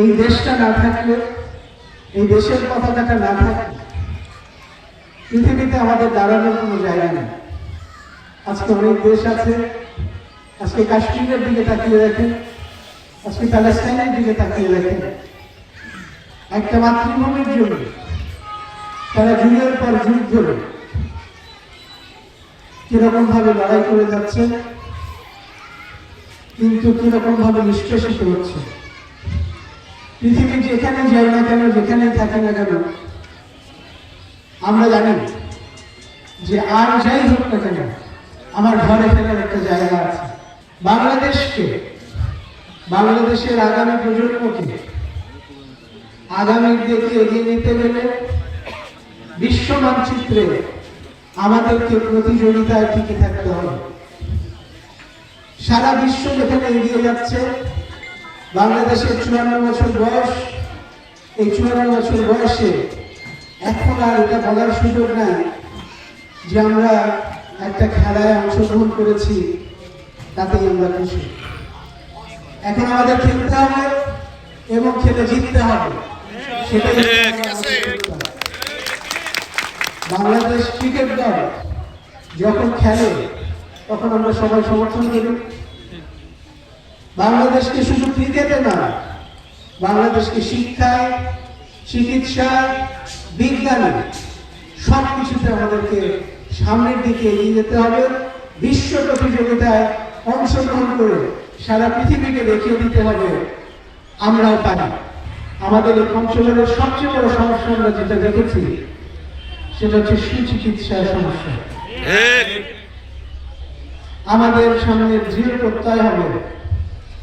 এই দেশটা না থাকলে, এই দেশের পতাকাটা না থাকলে পৃথিবীতে আমাদের দাঁড়ানোর কোনো জায়গা নেই। আজকে অনেক দেশ আছে, আজকে কাশ্মীরের দিকে তাকিয়ে দেখেন, আজকে প্যালেস্টাইনের দিকে তাকিয়ে দেখেন, একটা মাতৃভূমির জন্য তারা যুগের পর যুগ ধরে কিরকম ভাবে লড়াই করে যাচ্ছে, কিন্তু কিরকম ভাবে নিষ্পেষিত হচ্ছে। পৃথিবী যেখানে যাই না কেন, যেখানেই থাকি না কেন, আমরা জানি যে আর যাই হোক না কেন আমার ঘরে ফেরার একটা জায়গা আছে। বাংলাদেশকে, বাংলাদেশের আগামী প্রজন্মকে আগামীর দিকে এগিয়ে নিতে গেলে বিশ্ব মানচিত্রে আমাদেরকে প্রতিযোগিতায় টিকে থাকতে হবে। সারা বিশ্ব যেখানে এগিয়ে যাচ্ছে, বাংলাদেশের 54 বছর বয়স, এই 54 বছর বয়সে এখন আর এটা বলার সুযোগ নাই যে আমরা একটা খেলায় অংশগ্রহণ করেছি, তাতেই আমরা খুশি। এখন আমাদের খেলতে হবে এবং খেলে জিততে হবে, সেটাই বাংলাদেশ ক্রিকেট দল যখন খেলে তখন আমরা সবাই সমর্থন করি। বাংলাদেশকে শুধু ক্রিকেটে না, বাংলাদেশকে শিক্ষায়, চিকিৎসায়, বিজ্ঞানে সবকিছুতে আমাদেরকে সামনের দিকে এগিয়ে যেতে হবে। বিশ্ব প্রতিযোগিতায় অংশগ্রহণ করে সারা পৃথিবীকে দেখিয়ে দিতে হবে আমরাও পারি। আমাদের এই অঞ্চলের সবচেয়ে বড় সমস্যা আমরা যেটা দেখেছি সেটা হচ্ছে সুচিকিৎসার সমস্যা। আমাদের সামনে দৃঢ় প্রত্যয় হবে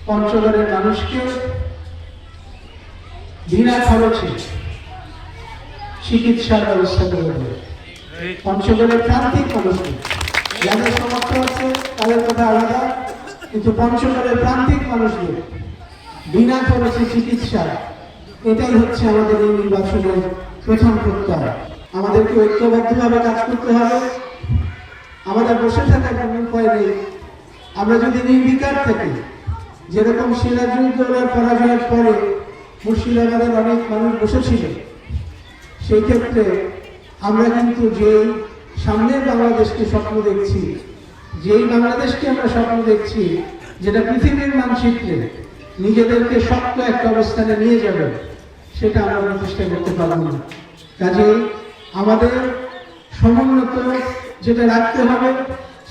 পঞ্চগড়ের মানুষকে বিনা খরচে চিকিৎসার ব্যবস্থা করে দেবে। পঞ্চগড়ের প্রান্তিক মানুষকে, যাদের সমর্থ আছে তাদের কথা আলাদা, কিন্তু পঞ্চগড়ের প্রান্তিক মানুষদের বিনা খরচে চিকিৎসা, এটাই হচ্ছে আমাদের এই নির্বাচনের প্রথম প্রত্যয়। আমাদেরকে ঐক্যবদ্ধভাবে কাজ করতে হবে। আমাদের বসে থাকার কোনো উপায় নেই। আমরা যদি নির্বিকার থাকি, যেরকম সিরাজউদ্দৌলার পরাজয়ের পরে মুর্শিদাবাদের অনেক মানুষ বসেছিল, সেই ক্ষেত্রে আমরা কিন্তু যেই সামনের বাংলাদেশকে স্বপ্ন দেখছি, যেই বাংলাদেশকে আমরা স্বপ্ন দেখছি, যেটা পৃথিবীর মানচিত্রে নিজেদেরকে শক্ত একটা অবস্থানে নিয়ে যাবে, সেটা আমরা প্রতিষ্ঠা করতে পারব না। কাজেই আমাদের সমুন্নত যেটা রাখতে হবে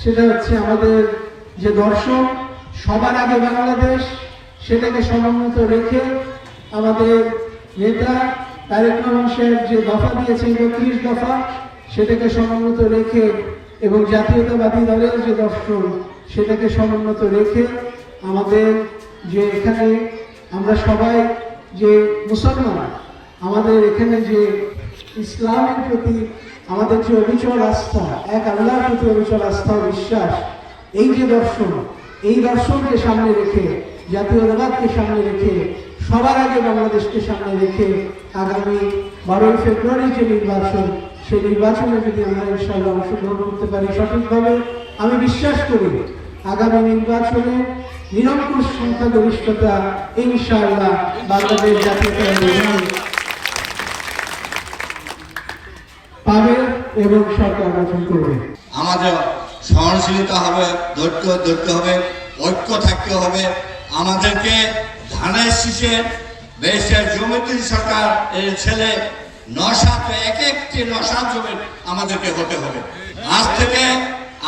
সেটা হচ্ছে আমাদের যে দর্শন, সবার আগে বাংলাদেশ, সেটাকে সমুন্নত রেখে আমাদের নেতা তারেক রহমান সাহেব যে দফা দিয়েছেন ৩২ দফা, সেটাকে সমুন্নত রেখে এবং জাতীয়তাবাদী দলের যে দর্শন সেটাকে সমুন্নত রেখে আমাদের যে এখানে আমরা সবাই যে মুসলমান, আমাদের এখানে যে ইসলামের প্রতি আমাদের যে অবিচল আস্থা, এক আল্লাহর প্রতি অবিচল আস্থা ও বিশ্বাস, এই যে দর্শন, এই দর্শনকে সামনে রেখে, জাতীয়তাবাদকে সামনে রেখে, সবার আগে বাংলাদেশকে সামনে রেখে আগামী 12 ফেব্রুয়ারি যে নির্বাচন, সেই নির্বাচনে যদি আমরা ইনশাআল্লাহ অংশগ্রহণ করতে পারি সঠিকভাবে, আমি বিশ্বাস করি আগামী নির্বাচনে নিরঙ্কুশ সংখ্যাগরিষ্ঠতা ইনশাআল্লাহ বাংলাদেশ জাতীয়তাবাদী দল পাবে এবং সরকার গঠন করবে। আমাদের সহনশীলতা হবে, ধৈর্য ধরতে হবে, ঐক্য থাকতে হবে। আমাদেরকে ধানের শীষে বেশের জমিতে সরকার এর ছেলে নশাত, এক একটি নশাত জমি আমাদেরকে হতে হবে। আজ থেকে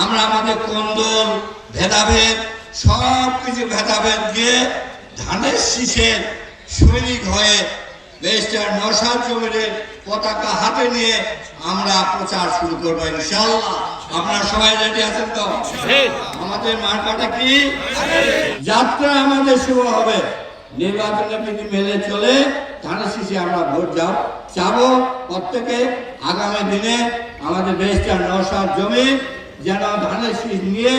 আমরা আমাদের কোন্দল ভেদাভেদ সব কিছু ভেদাভেদ দিয়ে ধানের শীষের সৈনিক হয়ে বেশের নশাত জমির পতাকা হাতে নিয়ে আমরা প্রচার শুরু করবো ইনশাআল্লাহ। আপনারা সবাই রেডি আছেন তো? আমাদের মার্কাটা কি? যাত্রা আমাদের শুরু হবে। নির্বাচনে যদি মেলে চলে ধানের শীষে আমরা ভোট চাবো প্রত্যেকে। আগামী দিনে আমাদের বেশটা নশাত জমি যেন ধানের শীষ নিয়ে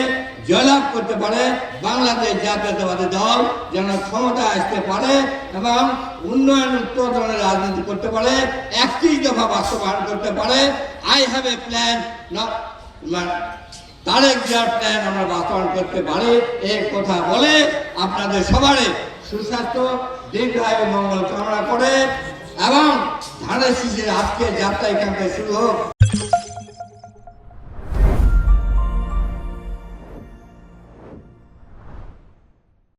জয়লাভ করতে পারে, বাংলাদেশ জাতীয়তাবাদী দল যেন ক্ষমতা আসতে পারে এবং উন্নয়ন উৎপাদনের রাজনীতি করতে পারে, 31 দফা বাস্তবায়ন করতে পারে। I have a plan, Tarique জিয়ার প্ল্যান আমরা বাস্তবায়ন করতে পারি, এই কথা বলে আপনাদের সবারই সুস্বাস্থ্য দীর্ঘায়ু মঙ্গল কামনা করে এবং ধানের শীষের আজকে যাত্রা এখান থেকে শুরু হোক।